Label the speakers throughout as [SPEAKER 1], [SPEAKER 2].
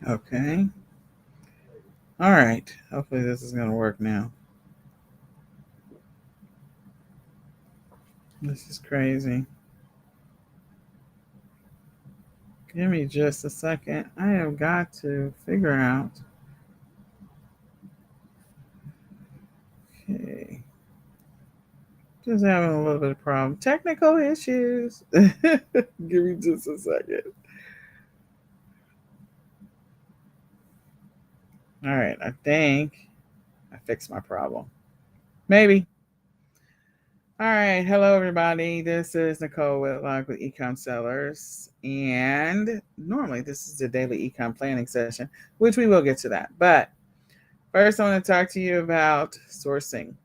[SPEAKER 1] Okay. All right. Hopefully this is going to work now. This is crazy. Give me just a second. I have got to figure out. Okay. Just having a little bit of problem. Technical issues. Give me just a second. All right. I think I fixed my problem. Maybe. All right. Hello, everybody. This is Nicole Whitlock with eCom Sellers. And normally this is the daily eCom planning session, which we will get to that. But first, I want to talk to you about sourcing.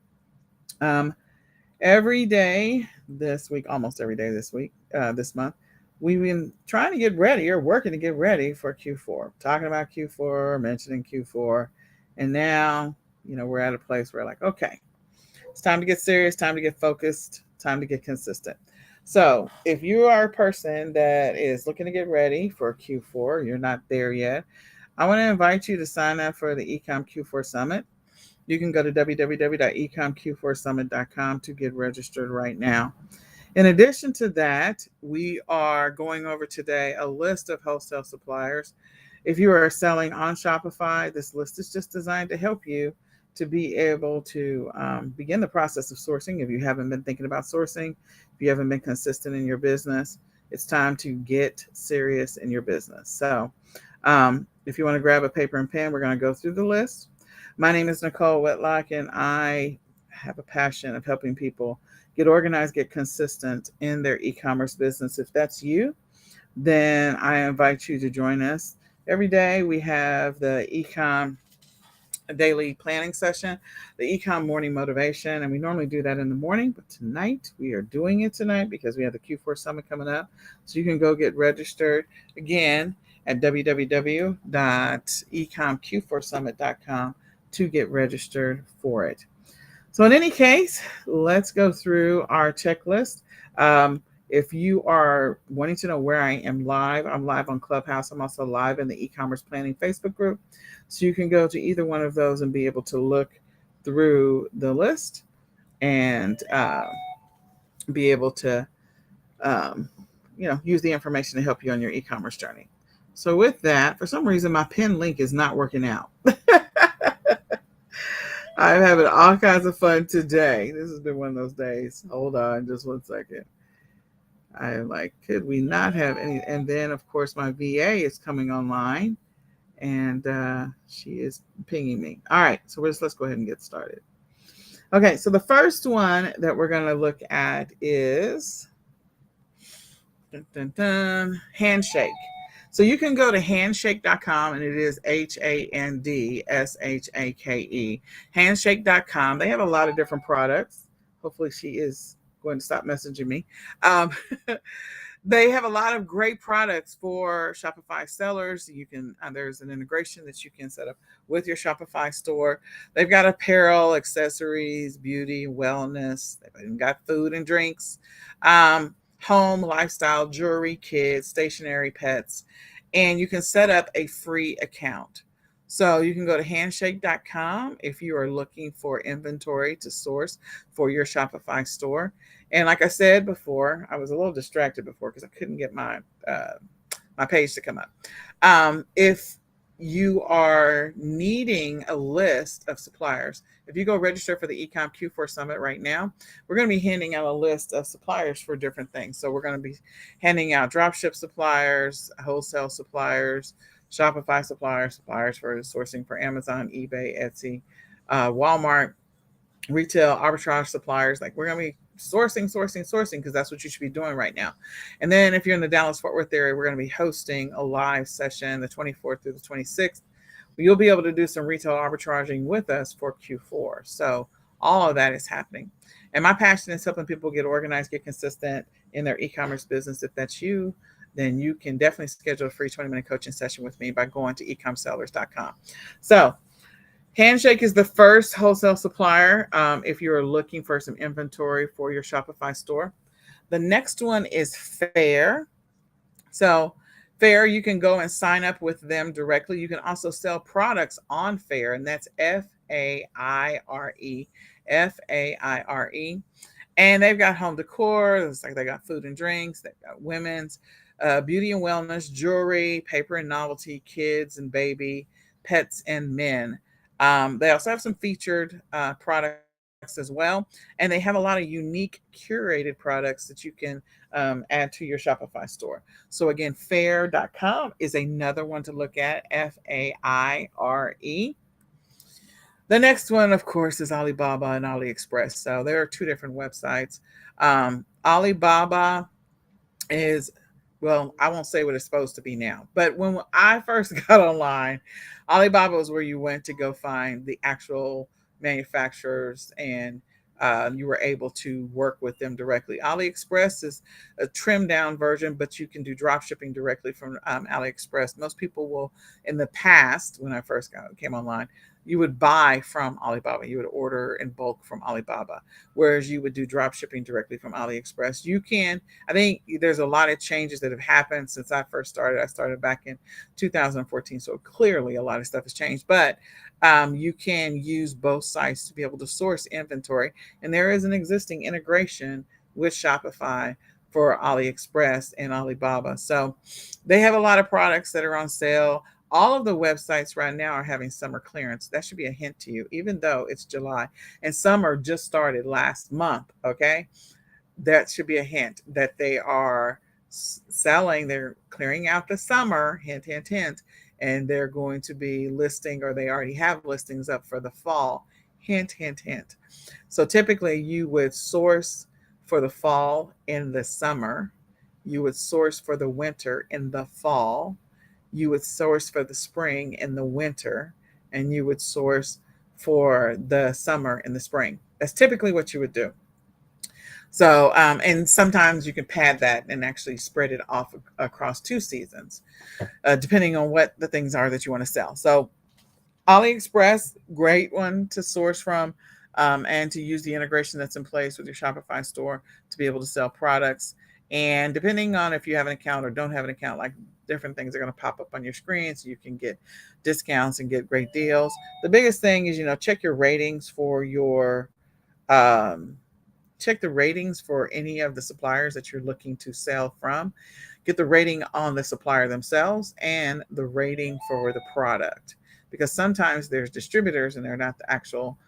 [SPEAKER 1] Every day this week, almost every day this week, this month, we've been trying to get ready or working to get ready for Q4, talking about Q4, mentioning Q4. And now, we're at a place where like, okay, it's time to get serious, time to get focused, time to get consistent. So if you are a person that is looking to get ready for Q4, you're not there yet, I want to invite you to sign up for the eCom Q4 Summit. You can go to www.ecomq4summit.com to get registered right now. In addition to that, we are going over today a list of wholesale suppliers. If you are selling on Shopify, this list is just designed to help you to be able to begin the process of sourcing. If you haven't been thinking about sourcing, if you haven't been consistent in your business, it's time to get serious in your business. So if you want to grab a paper and pen, we're going to go through the list. My name is Nicole Whitlock, and I have a passion of helping people get organized, get consistent in their e-commerce business. If that's you, then I invite you to join us. Every day we have the eCom daily planning session, the eCom morning motivation, and we normally do that in the morning, but tonight we are doing it tonight because we have the Q4 Summit coming up. So you can go get registered again at www.ecomq4summit.com to get registered for it. So in any case, let's go through our checklist. If you are wanting to know where I am live, I'm live on Clubhouse. I'm also live in the e-commerce planning Facebook group. So you can go to either one of those and be able to look through the list and be able to, use the information to help you on your e-commerce journey. So with that, for some reason, my pin link is not working out. I'm having all kinds of fun today. This has been one of those days. Hold on just one second. I am like, could we not have any? And then, of course, my VA is coming online and she is pinging me. All right, so let's go ahead and get started. Okay, so the first one that we're going to look at is Handshake. So you can go to handshake.com, and it is HANDSHAKE, handshake.com. They have a lot of different products. Hopefully she is going to stop messaging me. They have a lot of great products for Shopify sellers. You can there's an integration that you can set up with your Shopify store. They've got apparel, accessories, beauty, wellness. They've even got food and drinks, home, lifestyle, jewelry, kids, stationery, pets, and you can set up a free account. So you can go to handshake.com if you are looking for inventory to source for your Shopify store. And like I said before, I was a little distracted before because I couldn't get my page to come up. If you are needing a list of suppliers, if you go register for the eCom Q4 Summit right now, we're going to be handing out a list of suppliers for different things. So we're going to be handing out dropship suppliers, wholesale suppliers, Shopify suppliers, suppliers for sourcing for Amazon, eBay, Etsy, Walmart, retail arbitrage suppliers. Like we're going to be sourcing because that's what you should be doing right now. And then if you're in the Dallas-Fort Worth area, we're going to be hosting a live session the 24th through the 26th. You'll be able to do some retail arbitraging with us for Q4. So all of that is happening. And my passion is helping people get organized, get consistent in their e-commerce business. If that's you, then you can definitely schedule a free 20-minute coaching session with me by going to ecomsellers.com. So Handshake is the first wholesale supplier if you're looking for some inventory for your Shopify store. The next one is Fair. So Fair, you can go and sign up with them directly. You can also sell products on Fair, and that's Faire, Faire. And they've got home decor. It's like they got food and drinks. They've got women's beauty and wellness, jewelry, paper and novelty, kids and baby, pets and men. They also have some featured products as well. And they have a lot of unique curated products that you can add to your Shopify store. So again, fair.com is another one to look at, Faire. The next one, of course, is Alibaba and AliExpress. So there are two different websites. Alibaba is, well, I won't say what it's supposed to be now, but when I first got online, Alibaba was where you went to go find the actual manufacturers, and you were able to work with them directly. AliExpress is a trimmed down version, but you can do drop shipping directly from AliExpress. Most people will, in the past, when I first came online, you would buy from Alibaba. You would order in bulk from Alibaba, whereas you would do drop shipping directly from AliExpress. You can, I think there's a lot of changes that have happened since I first started. I started back in 2014, so clearly a lot of stuff has changed. But you can use both sites to be able to source inventory, and there is an existing integration with Shopify for AliExpress and Alibaba. So they have a lot of products that are on sale. All of the websites right now are having summer clearance. That should be a hint to you, even though it's July and summer just started last month. Okay. That should be a hint that they are selling, they're clearing out the summer, hint, hint, hint, and they're going to be listing, or they already have listings up for the fall, hint, hint, hint. So typically you would source for the fall in the summer, you would source for the winter in the fall, you would source for the spring in the winter, and you would source for the summer in the spring. That's typically what you would do. So, and sometimes you can pad that and actually spread it off across 2 seasons, depending on what the things are that you want to sell. So, AliExpress, great one to source from, and to use the integration that's in place with your Shopify store to be able to sell products. And depending on if you have an account or don't have an account, like different things are going to pop up on your screen so you can get discounts and get great deals. The biggest thing is, check your ratings for your, check the ratings for any of the suppliers that you're looking to sell from. Get the rating on the supplier themselves and the rating for the product, because sometimes there's distributors and they're not the actual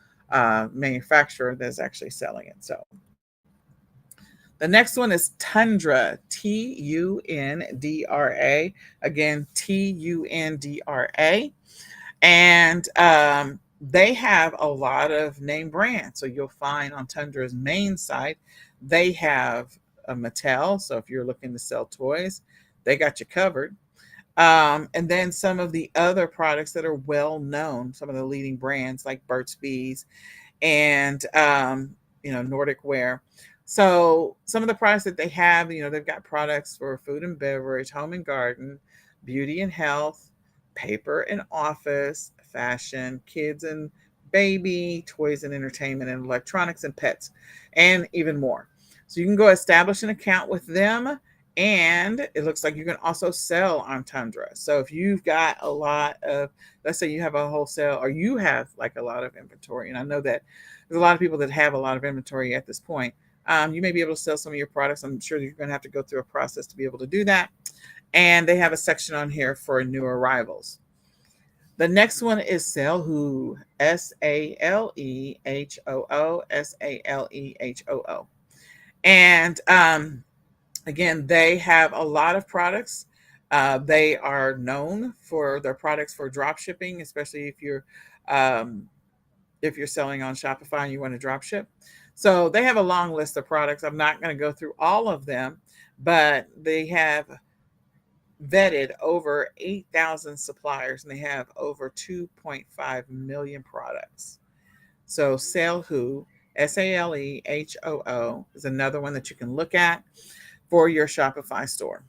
[SPEAKER 1] manufacturer that's actually selling it. So the next one is Tundra, Tundra. Again, Tundra. And they have a lot of name brands. So you'll find on Tundra's main site, they have a Mattel. So if you're looking to sell toys, they got you covered. And then some of the other products that are well known, some of the leading brands like Burt's Bees and Nordic Wear. So some of the products that they have, they've got products for food and beverage, home and garden, beauty and health, paper and office, fashion, kids and baby, toys and entertainment, and electronics and pets, and even more. So you can go establish an account with them, and it looks like you can also sell on Tundra. So if you've got a lot of, let's say you have a wholesale, or you have like a lot of inventory, and I know that there's a lot of people that have a lot of inventory at this point, you may be able to sell some of your products. I'm sure you're going to have to go through a process to be able to do that. And they have a section on here for new arrivals. The next one is Cellwho, Salehoo, Salehoo. And again, they have a lot of products. They are known for their products for drop shipping, especially if you're selling on Shopify and you want to drop ship. So they have a long list of products. I'm not going to go through all of them, but they have vetted over 8,000 suppliers, and they have over 2.5 million products. So Cellwho, Salehoo, is another one that you can look at for your Shopify store.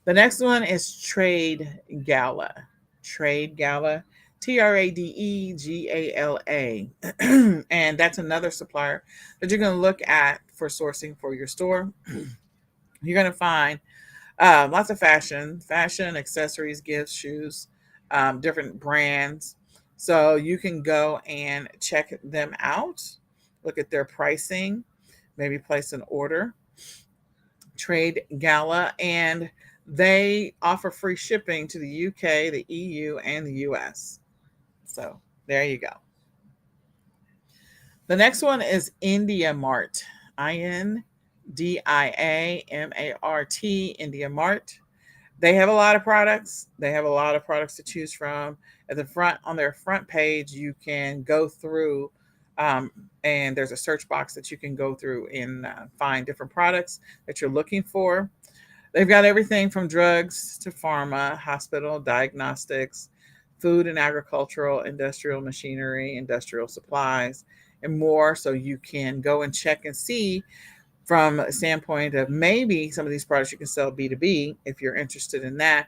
[SPEAKER 1] The next one is Trade Gala. Trade Gala, Tradegala. And that's another supplier that you're going to look at for sourcing for your store. You're going to find Lots of fashion, accessories, gifts, shoes, different brands. So you can go and check them out, look at their pricing, maybe place an order. Trade Gala, and they offer free shipping to the UK, the EU, and the US. So there you go. The next one is India Mart, INDIAMART, India Mart. They have a lot of products. They have a lot of products to choose from. At the front, on their front page, you can go through, um, and there's a search box that you can go through and find different products that you're looking for. They've got everything from drugs to pharma, hospital, diagnostics, food and agricultural, industrial machinery, industrial supplies, and more. So you can go and check and see from a standpoint of maybe some of these products you can sell B2B. If you're interested in that,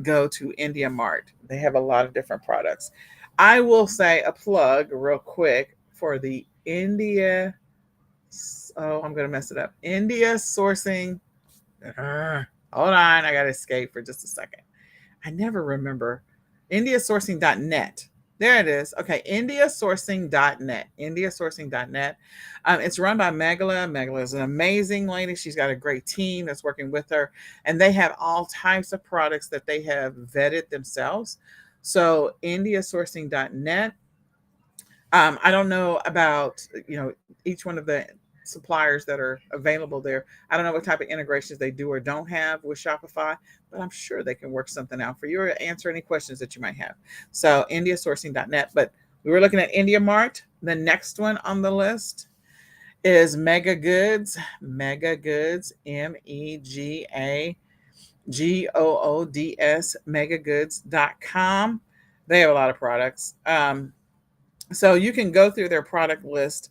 [SPEAKER 1] go to India Mart. They have a lot of different products. I will say a plug real quick for the India. Oh, I'm going to mess it up. India Sourcing. Hold on. I got to escape for just a second. I never remember. Indiasourcing.net. There it is. Okay, Indiasourcing.net. Indiasourcing.net. It's run by Megalo. Megalo is an amazing lady. She's got a great team that's working with her, and they have all types of products that they have vetted themselves. So, Indiasourcing.net. I don't know about each one of the suppliers that are available there. I don't know what type of integrations they do or don't have with Shopify, but I'm sure they can work something out for you or answer any questions that you might have. So Indiasourcing.net. But we were looking at India Mart. The next one on the list is Mega Goods. Mega Goods, Megagoods, megagoods.com. They have a lot of products. So you can go through their product list.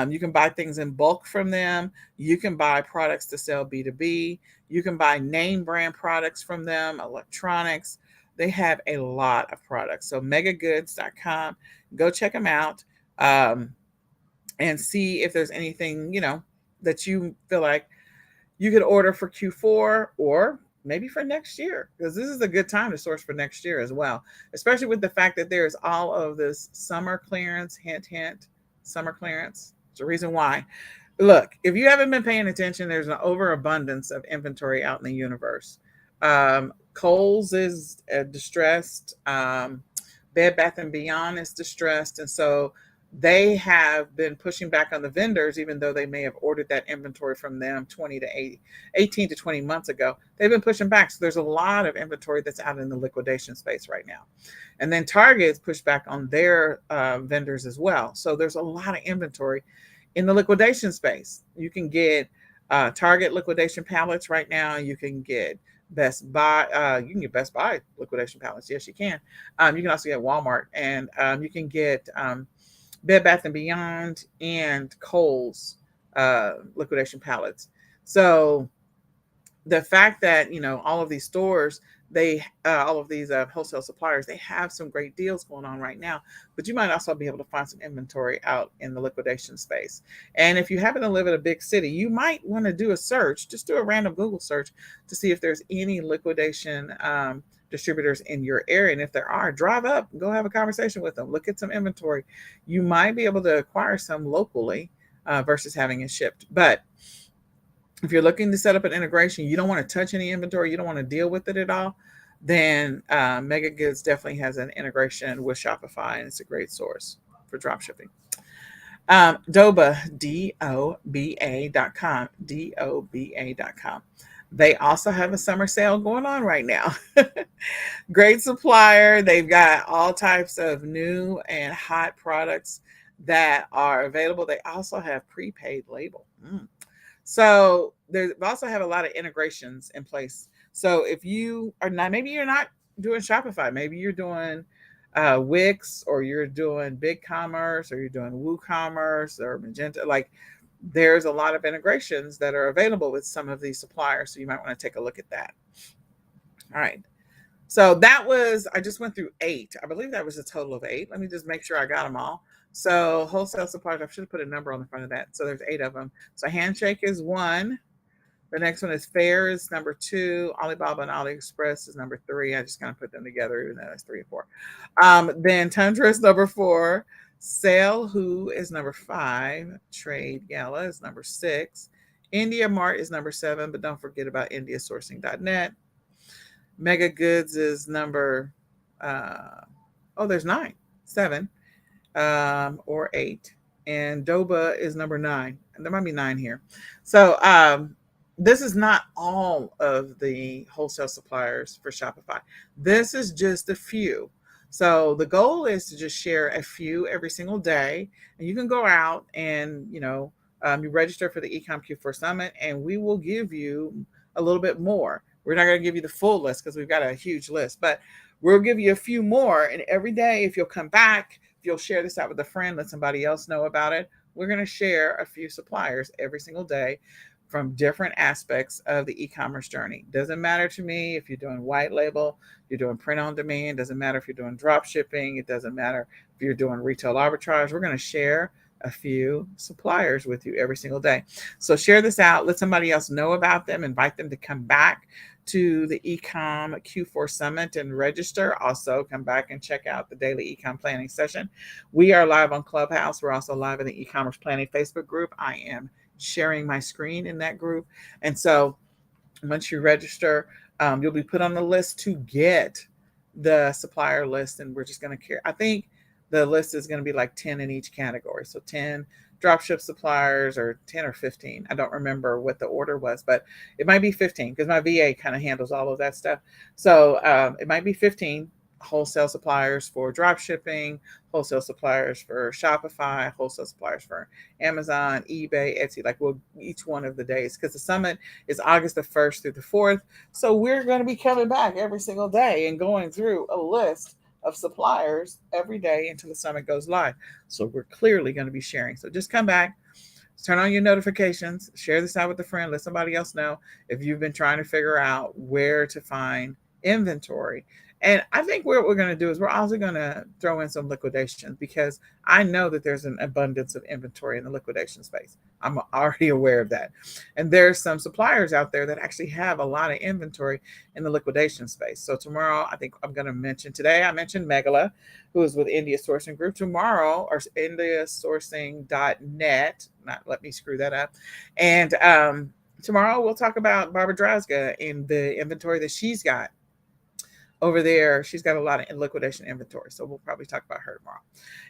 [SPEAKER 1] You can buy things in bulk from them. You can buy products to sell B2B. You can buy name brand products from them, electronics. They have a lot of products. So megagoods.com, go check them out, and see if there's anything, that you feel like you could order for Q4 or maybe for next year, because this is a good time to source for next year as well, especially with the fact that there's all of this summer clearance, hint, hint, summer clearance. It's a reason why. Look, if you haven't been paying attention, there's an overabundance of inventory out in the universe. Kohl's is distressed. Bed Bath and Beyond is distressed. And so they have been pushing back on the vendors, even though they may have ordered that inventory from them 18 to 20 months ago. They've been pushing back. So there's a lot of inventory that's out in the liquidation space right now. And then Target's pushed back on their vendors as well. So there's a lot of inventory in the liquidation space. You can get Target liquidation pallets right now. You can get Best Buy. You can get Best Buy liquidation pallets. Yes, you can. You can also get Walmart, and you can get Bed Bath and Beyond and Kohl's liquidation pallets. So the fact that all of these stores, all of these wholesale suppliers, they have some great deals going on right now, but you might also be able to find some inventory out in the liquidation space. And if you happen to live in a big city, you might want to do a search, just do a random Google search to see if there's any liquidation distributors in your area. And if there are, drive up, go have a conversation with them, look at some inventory. You might be able to acquire some locally versus having it shipped. But if you're looking to set up an integration, you don't want to touch any inventory, you don't want to deal with it at all, then Mega Goods definitely has an integration with Shopify, and it's a great source for drop shipping. Doba, DOBA.com, DOBA.com. They also have a summer sale going on right now. Great supplier. They've got all types of new and hot products that are available. They also have prepaid label. So they also have a lot of integrations in place. So if you are not, maybe you're not doing Shopify, maybe you're doing Wix, or you're doing BigCommerce, or you're doing WooCommerce or Magento. Like, there's a lot of integrations that are available with some of these suppliers. So you might want to take a look at that. All right. So I just went through 8. I believe that was a total of 8. Let me just make sure I got them all. So wholesale suppliers, I should have put a number on the front of that. So there's 8 of them. So Handshake is 1. The next one is Fair is number 2. Alibaba and AliExpress is number 3. I just kind of put them together, even though that's 3 and 4. Then Tundra is number 4. Cellwho is number 5. Trade Gala is number 6. Mart is number 7, but don't forget about Indiasourcingnet. Mega Goods is number, there's 9, 7, or 8. And Doba is number 9. And there might be 9 here. So this is not all of the wholesale suppliers for Shopify. This is just a few. So the goal is to just share a few every single day. And you can go out and, you register for the eCom Q4 Summit, and we will give you a little bit more. We're not going to give you the full list because we've got a huge list, but we'll give you a few more. And every day, if you'll come back, if you'll share this out with a friend, let somebody else know about it, we're going to share a few suppliers every single day from different aspects of the e-commerce journey. Doesn't matter to me if you're doing white label, you're doing print on demand, doesn't matter if you're doing drop shipping, it doesn't matter if you're doing retail arbitrage. We're going to share a few suppliers with you every single day. So share this out, let somebody else know about them, invite them to come back to the eCom Q4 Summit and register. Also, come back and check out the daily eCom planning session. We are live on Clubhouse. We're also live in the e-commerce planning Facebook group. I am sharing my screen in that group. And so once you register, you'll be put on the list to get the supplier list. And we're just going to I think the list is going to be like 10 in each category. So 10 dropship suppliers, or 10 or 15. I don't remember what the order was, but it might be 15 because my VA kind of handles all of that stuff. So it might be 15 wholesale suppliers for drop shipping, wholesale suppliers for Shopify, wholesale suppliers for Amazon, eBay, Etsy, like each one of the days, because the summit is August the 1st through the 4th. So we're going to be coming back every single day and going through a list of suppliers every day until the summit goes live. So we're clearly going to be sharing. So just come back, turn on your notifications, share this out with a friend, let somebody else know if you've been trying to figure out where to find inventory. And I think what we're going to do is we're also going to throw in some liquidations, because I know that there's an abundance of inventory in the liquidation space. I'm already aware of that. And there's some suppliers out there that actually have a lot of inventory in the liquidation space. So tomorrow, I think I'm going to mention, today I mentioned Megalo, who is with India Sourcing Group. Tomorrow, or Indiasourcingnet, not let me screw that up. And tomorrow we'll talk about Barbara Drasga and the inventory that she's got over there. She's got a lot of liquidation inventory, so we'll probably talk about her tomorrow.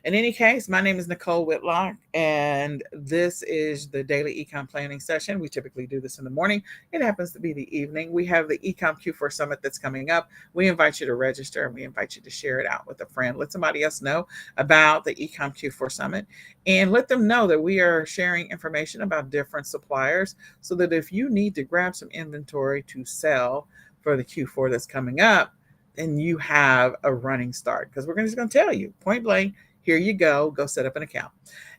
[SPEAKER 1] In any case, my name is Nicole Whitlock, and this is the daily ecom planning session. We typically do this in the morning. It happens to be the evening. We have the eCom Q4 Summit that's coming up. We invite you to register, and we invite you to share it out with a friend. Let somebody else know about the eCom Q4 Summit, and let them know that we are sharing information about different suppliers, so that if you need to grab some inventory to sell for the Q4 that's coming up, and you have a running start, because we're just going to tell you point blank, here you go set up an account.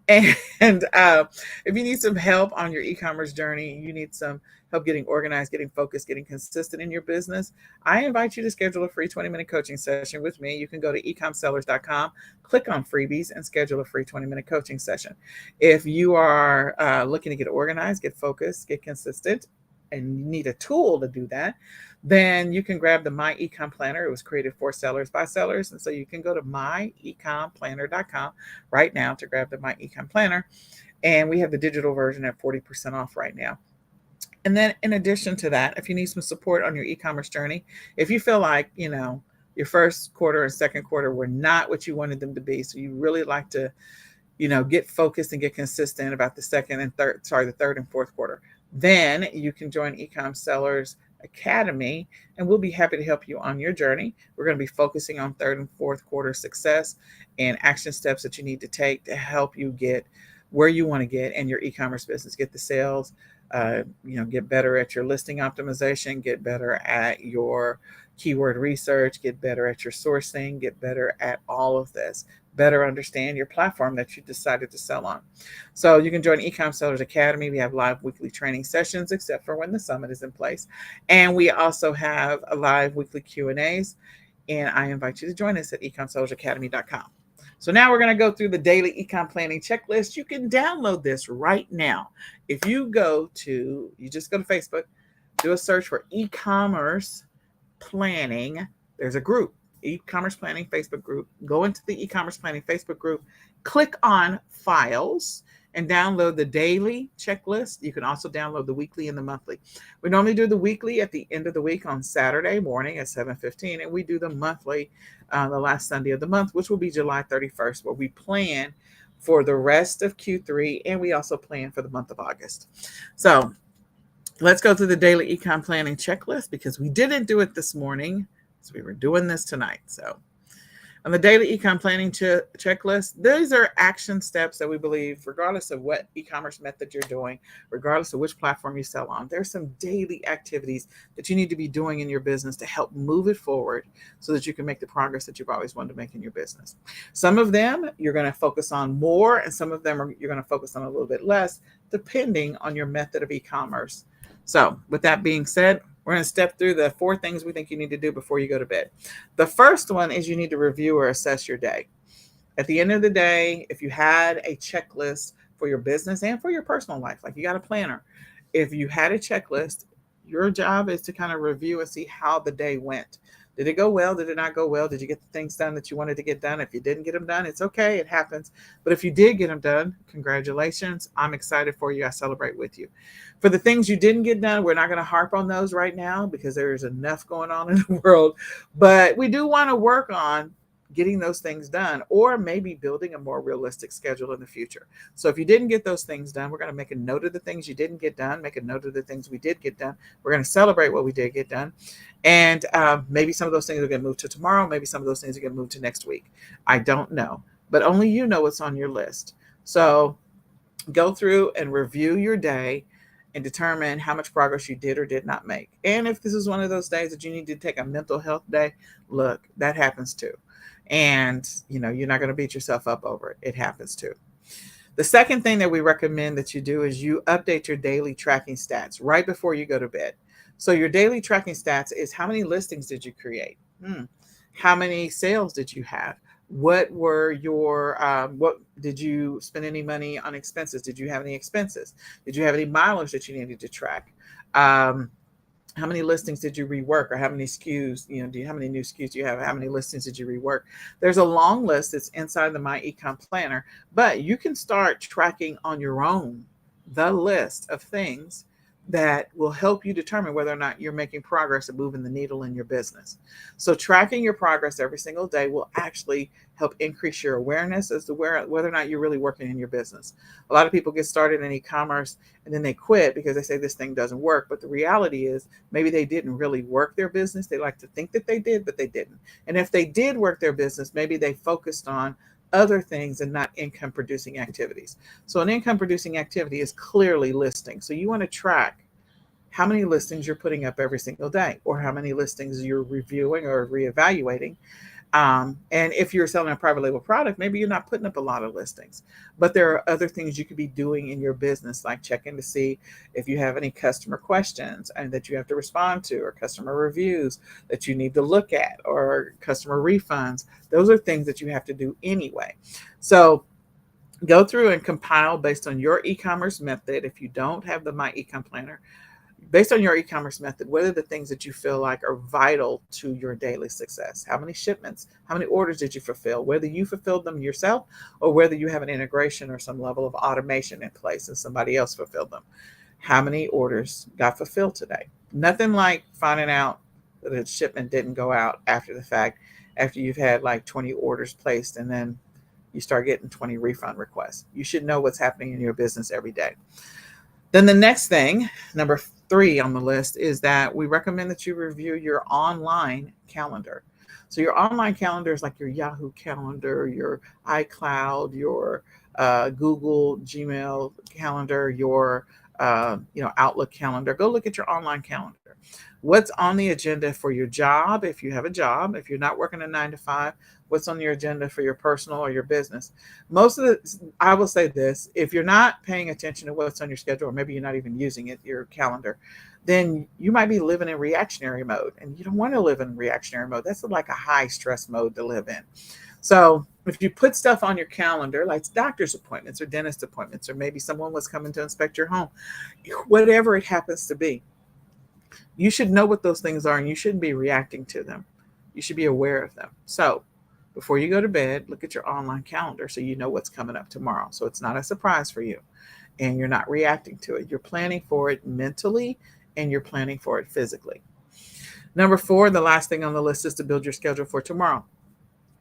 [SPEAKER 1] And if you need some help on your e-commerce journey, you need some help getting organized, getting focused, getting consistent in your business, I invite you to schedule a free 20-minute coaching session with me. You can go to ecomsellers.com, click on freebies, and schedule a free 20-minute coaching session. If you are looking to get organized, get focused, get consistent, and you need a tool to do that, then you can grab the My Ecom Planner. It was created for sellers by sellers. And so you can go to myecomplanner.com right now to grab the My Ecom Planner. And we have the digital version at 40% off right now. And then in addition to that, if you need some support on your e-commerce journey, if you feel like, your first quarter and second quarter were not what you wanted them to be, so you really like to, get focused and get consistent about the third and fourth quarter, then you can join eCom Sellers Academy, and we'll be happy to help you on your journey. We're going to be focusing on third and fourth quarter success and action steps that you need to take to help you get where you want to get in your e-commerce business, get the sales, get better at your listing optimization, get better at your keyword research, get better at your sourcing, get better at all of this, better understand your platform that you decided to sell on. So you can join eCom Sellers Academy. We have live weekly training sessions, except for when the summit is in place. And we also have a live weekly Q&As. And I invite you to join us at ecomsellersacademy.com. So now we're going to go through the daily ecom planning checklist. You can download this right now. If you just go to Facebook, do a search for e-commerce planning. There's a group, e-commerce planning Facebook group. Go into the e-commerce planning Facebook group, click on files, and download the daily checklist. You can also download the weekly and the monthly. We normally do the weekly at the end of the week on Saturday morning at 7:15, and we do the monthly the last Sunday of the month, which will be July 31st, where we plan for the rest of Q3, and we also plan for the month of August. So let's go through the daily ecom planning checklist, because we didn't do it this morning, so we were doing this tonight. So on the daily ecom planning checklist, these are action steps that we believe, regardless of what e-commerce method you're doing, regardless of which platform you sell on, there's some daily activities that you need to be doing in your business to help move it forward so that you can make the progress that you've always wanted to make in your business. Some of them you're going to focus on more, and some of them you're going to focus on a little bit less, depending on your method of e-commerce. So with that being said, we're going to step through the 4 things we think you need to do before you go to bed. The first one is you need to review or assess your day. At the end of the day, if you had a checklist for your business and for your personal life, like you got a planner, if you had a checklist, your job is to kind of review and see how the day went. Did it go well? Did it not go well? Did you get the things done that you wanted to get done? If you didn't get them done, it's okay. It happens. But if you did get them done, congratulations. I'm excited for you. I celebrate with you. For the things you didn't get done, we're not going to harp on those right now because there's enough going on in the world. But we do want to work on getting those things done, or maybe building a more realistic schedule in the future. So if you didn't get those things done, we're going to make a note of the things you didn't get done, make a note of the things we did get done. We're going to celebrate what we did get done. And maybe some of those things are going to move to tomorrow. Maybe some of those things are going to move to next week. I don't know, but only you know what's on your list. So go through and review your day and determine how much progress you did or did not make. And if this is one of those days that you need to take a mental health day, look, that happens too. And, you're not going to beat yourself up over it. It happens too. The second thing that we recommend that you do is you update your daily tracking stats right before you go to bed. So your daily tracking stats is how many listings did you create? How many sales did you have? What were your, what did you spend any money on expenses? Did you have any expenses? Did you have any mileage that you needed to track? How many listings did you rework, or how many SKUs, how many new SKUs do you have? How many listings did you rework? There's a long list that's inside the My Ecom Planner, but you can start tracking on your own the list of things that will help you determine whether or not you're making progress and moving the needle in your business. So tracking your progress every single day will actually help increase your awareness as to whether or not you're really working in your business. A lot of people get started in e-commerce and then they quit because they say this thing doesn't work. But the reality is maybe they didn't really work their business. They like to think that they did, but they didn't. And if they did work their business, maybe they focused on other things and not income producing activities. So an income producing activity is clearly listing. So you want to track how many listings you're putting up every single day, or how many listings you're reviewing or reevaluating. And if you're selling a private label product, maybe you're not putting up a lot of listings, but there are other things you could be doing in your business, like checking to see if you have any customer questions and that you have to respond to, or customer reviews that you need to look at, or customer refunds. Those are things that you have to do anyway. So go through and compile based on your e-commerce method. If you don't have the My Ecom Planner, based on your e-commerce method, what are the things that you feel like are vital to your daily success? How many shipments, how many orders did you fulfill? Whether you fulfilled them yourself or whether you have an integration or some level of automation in place and somebody else fulfilled them. How many orders got fulfilled today? Nothing like finding out that a shipment didn't go out after the fact, after you've had like 20 orders placed and then you start getting 20 refund requests. You should know what's happening in your business every day. Then the next thing, number 3 on the list, is that we recommend that you review your online calendar. So your online calendar is like your Yahoo calendar, your iCloud, your Google Gmail calendar, your Outlook calendar. Go look at your online calendar. What's on the agenda for your job, if you have a job, if you're not working a 9 to 5, what's on your agenda for your personal or your business? I will say this, if you're not paying attention to what's on your schedule, or maybe you're not even using it, your calendar, then you might be living in reactionary mode, and you don't want to live in reactionary mode. That's like a high stress mode to live in. So if you put stuff on your calendar, like doctor's appointments or dentist appointments, or maybe someone was coming to inspect your home, whatever it happens to be, you should know what those things are and you shouldn't be reacting to them. You should be aware of them. So before you go to bed, look at your online calendar so you know what's coming up tomorrow. So it's not a surprise for you and you're not reacting to it. You're planning for it mentally and you're planning for it physically. Number 4, the last thing on the list is to build your schedule for tomorrow.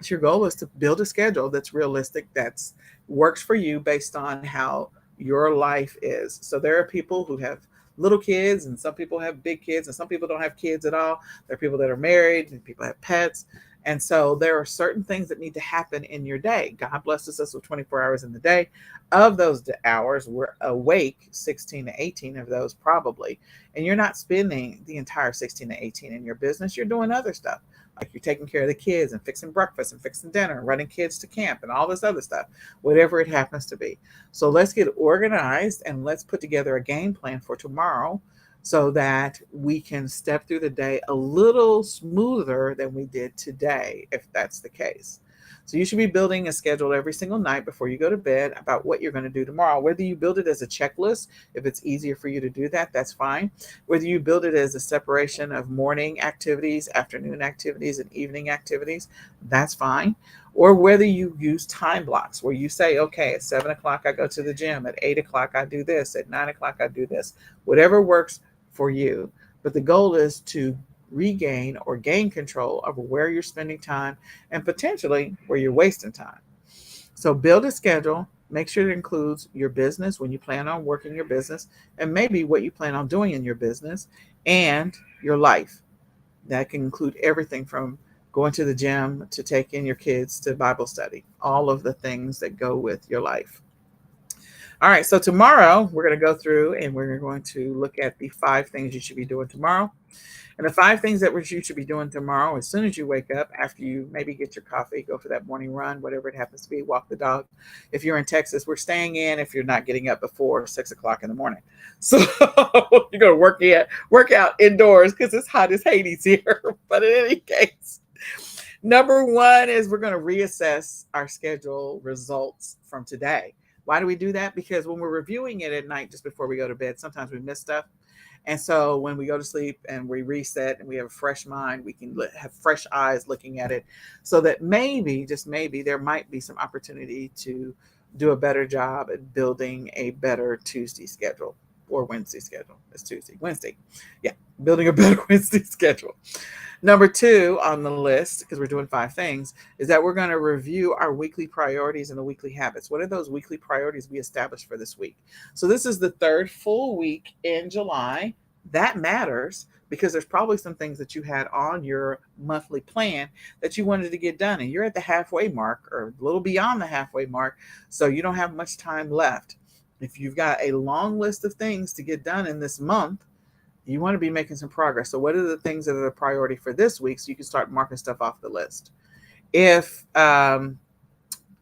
[SPEAKER 1] Your goal is to build a schedule that's realistic, that's works for you based on how your life is. So there are people who have little kids and some people have big kids and some people don't have kids at all. There are people that are married and people have pets. And so there are certain things that need to happen in your day. God blesses us with 24 hours in the day. Of those hours, we're awake 16 to 18 of those probably. And you're not spending the entire 16 to 18 in your business. You're doing other stuff. Like you're taking care of the kids and fixing breakfast and fixing dinner and running kids to camp and all this other stuff, whatever it happens to be. So let's get organized and let's put together a game plan for tomorrow so that we can step through the day a little smoother than we did today, if that's the case. So you should be building a schedule every single night before you go to bed about what you're going to do tomorrow. Whether you build it as a checklist, if it's easier for you to do that, that's fine. Whether you build it as a separation of morning activities, afternoon activities, and evening activities, that's fine. Or whether you use time blocks where you say, okay, at 7 o'clock I go to the gym, at 8 o'clock I do this, at 9 o'clock I do this, whatever works for you. But the goal is to regain or gain control over where you're spending time and potentially where you're wasting time. So build a schedule, make sure it includes your business when you plan on working your business and maybe what you plan on doing in your business and your life. That can include everything from going to the gym to taking your kids to Bible study, all of the things that go with your life. All right, so tomorrow we're going to go through and we're going to look at the 5 things you should be doing tomorrow. And the 5 things that you should be doing tomorrow, as soon as you wake up, after you maybe get your coffee, go for that morning run, whatever it happens to be, walk the dog. If you're in Texas, we're staying in if you're not getting up before 6 o'clock in the morning. So you're going to work out indoors because it's hot as Hades here. But in any case, number 1 is we're going to reassess our schedule results from today. Why do we do that? Because when we're reviewing it at night, just before we go to bed, sometimes we miss stuff. And so when we go to sleep and we reset and we have a fresh mind, we can have fresh eyes looking at it so that maybe, just maybe, there might be some opportunity to do a better job at building a better Tuesday schedule or Wednesday schedule. It's Tuesday, Wednesday. Yeah, building a better Wednesday schedule. Number 2 on the list, because we're doing 5 things, is that we're going to review our weekly priorities and the weekly habits. What are those weekly priorities we established for this week? So this is the 3rd full week in July. That matters because there's probably some things that you had on your monthly plan that you wanted to get done. And you're at the halfway mark or a little beyond the halfway mark. So you don't have much time left. If you've got a long list of things to get done in this month, you want to be making some progress. So what are the things that are the priority for this week so you can start marking stuff off the list?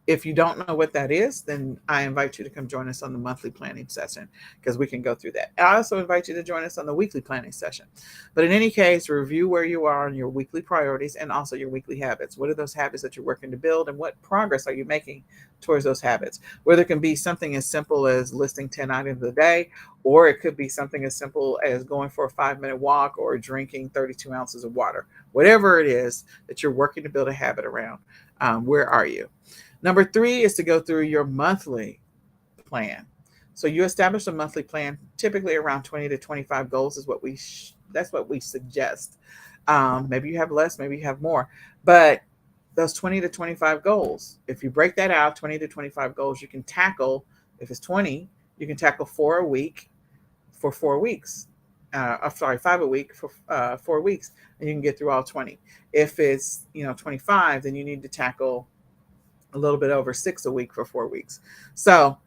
[SPEAKER 1] If you don't know what that is, then I invite you to come join us on the monthly planning session because we can go through that. I also invite you to join us on the weekly planning session. But in any case, review where you are on your weekly priorities and also your weekly habits. What are those habits that you're working to build and what progress are you making towards those habits? Whether it can be something as simple as listing 10 items a day, or it could be something as simple as going for a 5-minute walk or drinking 32 ounces of water. Whatever it is that you're working to build a habit around, where are you? Number 3 is to go through your monthly plan. So you establish a monthly plan, typically around 20 to 25 goals is what that's what we suggest. Maybe you have less, maybe you have more, but those 20 to 25 goals, if you break that out, 20 to 25 goals, you can tackle, if it's 20, you can tackle 4 a week for 4 weeks. 5 a week for 4 weeks, and you can get through all 20. If it's 25, then you need to tackle a little bit over 6 a week for 4 weeks. So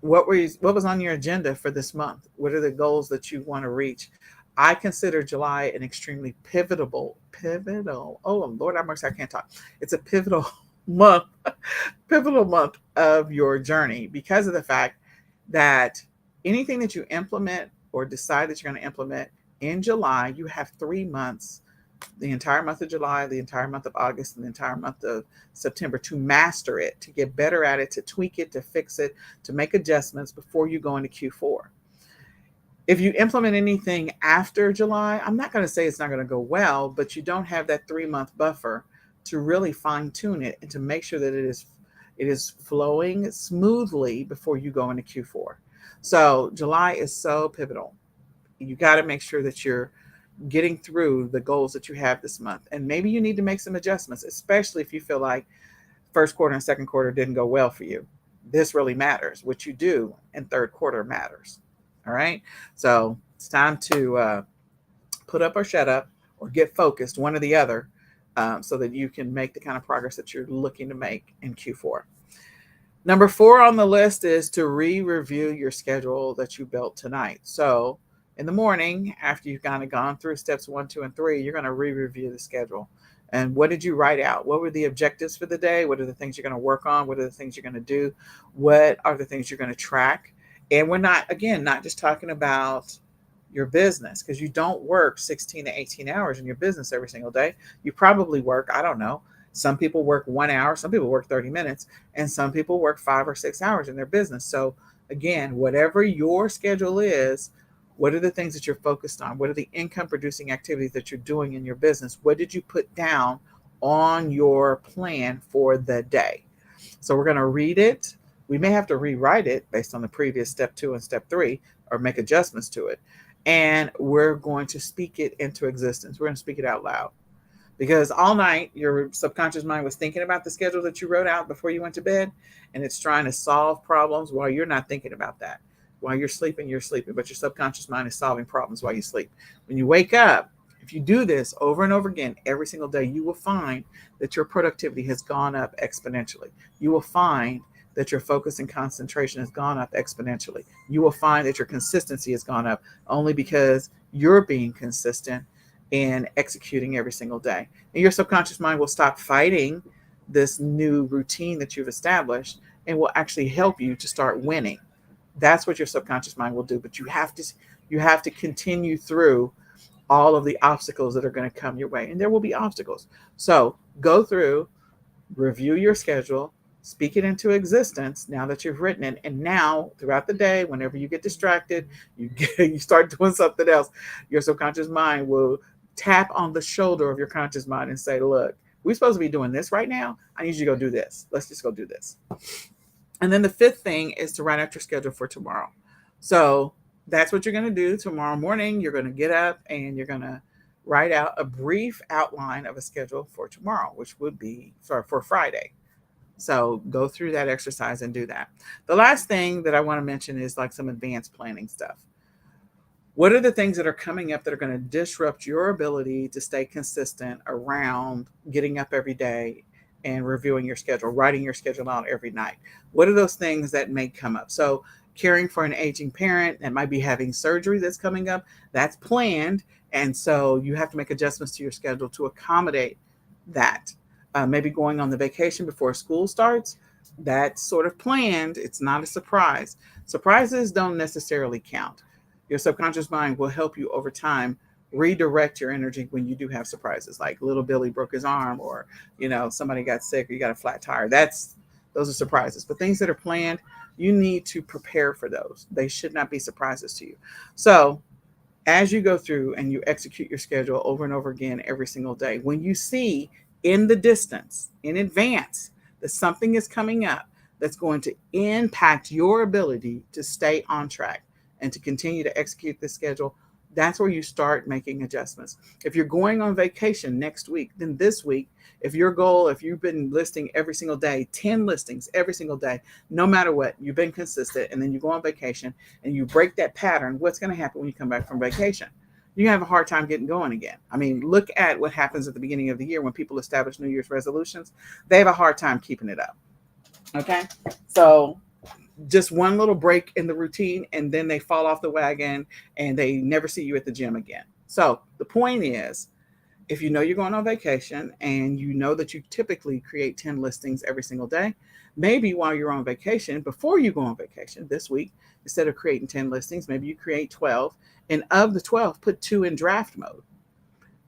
[SPEAKER 1] what was on your agenda for this month? What are the goals that you want to reach? I consider July an extremely pivotal. Oh, Lord have mercy, I can't talk. It's a pivotal month of your journey because of the fact that anything that you implement or decide that you're going to implement in July, you have 3 months the entire month of July, the entire month of August, and the entire month of September to master it, to get better at it, to tweak it, to fix it, to make adjustments before you go into Q4. If you implement anything after July, I'm not going to say it's not going to go well, but you don't have that 3-month buffer to really fine tune it and to make sure that it is flowing smoothly before you go into Q4. So July is so pivotal. You got to make sure that you're getting through the goals that you have this month. And maybe you need to make some adjustments, especially if you feel like first quarter and second quarter didn't go well for you. This really matters. What you do in third quarter matters. All right. So it's time to put up or shut up or get focused, one or the other, so that you can make the kind of progress that you're looking to make in Q4. Number 4 on the list is to re-review your schedule that you built tonight. So in the morning, after you've kind of gone through steps 1, 2, and 3, you're going to re-review the schedule. And what did you write out? What were the objectives for the day? What are the things you're going to work on? What are the things you're going to do? What are the things you're going to track? And we're not just talking about your business, because you don't work 16 to 18 hours in your business every single day. You probably work, I don't know, some people work 1 hour, some people work 30 minutes, and some people work 5 or 6 hours in their business. So again, whatever your schedule is, what are the things that you're focused on? What are the income producing activities that you're doing in your business? What did you put down on your plan for the day? So we're going to read it. We may have to rewrite it based on the previous step 2 and step 3, or make adjustments to it. And we're going to speak it into existence. We're going to speak it out loud. Because all night, your subconscious mind was thinking about the schedule that you wrote out before you went to bed, and it's trying to solve problems while you're not thinking about that. While you're sleeping, but your subconscious mind is solving problems while you sleep. When you wake up, if you do this over and over again every single day, you will find that your productivity has gone up exponentially. You will find that your focus and concentration has gone up exponentially. You will find that your consistency has gone up only because you're being consistent in executing every single day. And your subconscious mind will stop fighting this new routine that you've established and will actually help you to start winning. That's what your subconscious mind will do. But you have to continue through all of the obstacles that are going to come your way. And there will be obstacles. So go through, review your schedule, speak it into existence now that you've written it. And now throughout the day, whenever you get distracted, you start doing something else, your subconscious mind will tap on the shoulder of your conscious mind and say, look, we're supposed to be doing this right now. I need you to go do this. Let's just go do this. And then the 5th thing is to write out your schedule for tomorrow. So that's what you're going to do tomorrow morning. You're going to get up and you're going to write out a brief outline of a schedule for tomorrow, which would be for Friday. So go through that exercise and do that. The last thing that I want to mention is like some advanced planning stuff. What are the things that are coming up that are going to disrupt your ability to stay consistent around getting up every day and reviewing your schedule, writing your schedule out every night? What are those things that may come up? So caring for an aging parent that might be having surgery that's coming up, that's planned. And so you have to make adjustments to your schedule to accommodate that. Maybe going on the vacation before school starts, that's sort of planned. It's not a surprise. Surprises don't necessarily count. Your subconscious mind will help you over time redirect your energy when you do have surprises, like little Billy broke his arm, or somebody got sick, or you got a flat tire. Those are surprises. But things that are planned, you need to prepare for those. They should not be surprises to you. So as you go through and you execute your schedule over and over again every single day, when you see in the distance, in advance, that something is coming up that's going to impact your ability to stay on track and to continue to execute this schedule, that's where you start making adjustments. If you're going on vacation next week, then this week, if you've been listing every single day, 10 listings every single day, no matter what, you've been consistent, and then you go on vacation and you break that pattern, what's going to happen when you come back from vacation? You have a hard time getting going again. I mean, look at what happens at the beginning of the year when people establish New Year's resolutions. They have a hard time keeping it up. Okay? So just one little break in the routine, and then they fall off the wagon and they never see you at the gym again. So the point is, if you know you're going on vacation and you know that you typically create 10 listings every single day, maybe while you're on vacation, before you go on vacation this week, instead of creating 10 listings, maybe you create 12. And of the 12, put 2 in draft mode.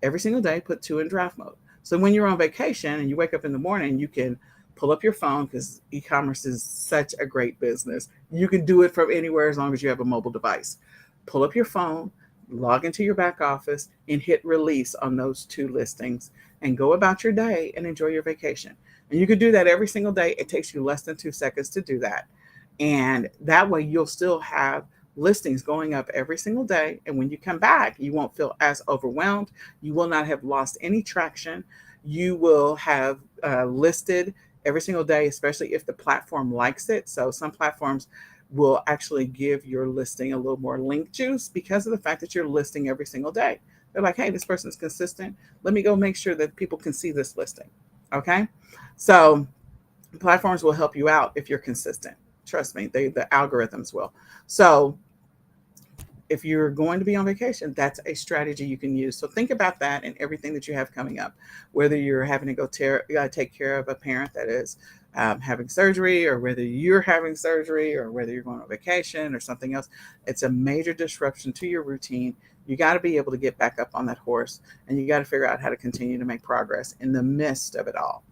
[SPEAKER 1] every single day, put 2 in draft mode. So when you're on vacation and you wake up in the morning, you can pull up your phone, because e-commerce is such a great business. You can do it from anywhere as long as you have a mobile device. Pull up your phone, log into your back office, and hit release on those 2 listings and go about your day and enjoy your vacation. And you can do that every single day. It takes you less than 2 seconds to do that. And that way you'll still have listings going up every single day. And when you come back, you won't feel as overwhelmed. You will not have lost any traction. You will have listed every single day, especially if the platform likes it. So some platforms will actually give your listing a little more link juice because of the fact that you're listing every single day. They're like, hey, this person's consistent. Let me go make sure that people can see this listing. Okay. So platforms will help you out if you're consistent. Trust me, the algorithms will. So if you're going to be on vacation, that's a strategy you can use. So think about that and everything that you have coming up, whether you're having to go take care of a parent that is having surgery, or whether you're having surgery, or whether you're going on vacation or something else. It's a major disruption to your routine. You got to be able to get back up on that horse, and you got to figure out how to continue to make progress in the midst of it all.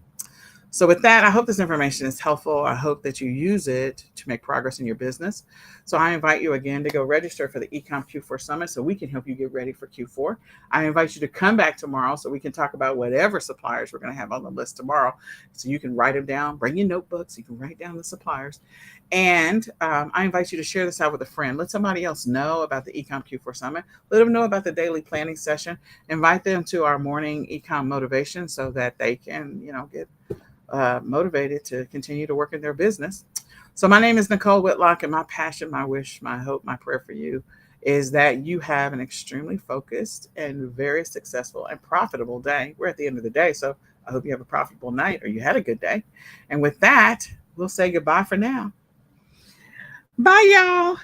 [SPEAKER 1] So with that, I hope this information is helpful. I hope that you use it to make progress in your business. So I invite you again to go register for the eCom Q4 Summit so we can help you get ready for Q4. I invite you to come back tomorrow so we can talk about whatever suppliers we're going to have on the list tomorrow. So you can write them down, bring your notebooks, you can write down the suppliers. And I invite you to share this out with a friend. Let somebody else know about the eCom Q4 Summit. Let them know about the daily planning session. Invite them to our morning eCom motivation so that they can, get motivated to continue to work in their business. So my name is Nicole Whitlock, and my passion, my wish, my hope, my prayer for you is that you have an extremely focused and very successful and profitable day. We're at the end of the day, so I hope you have a profitable night, or you had a good day. And with that, we'll say goodbye for now. Bye, y'all.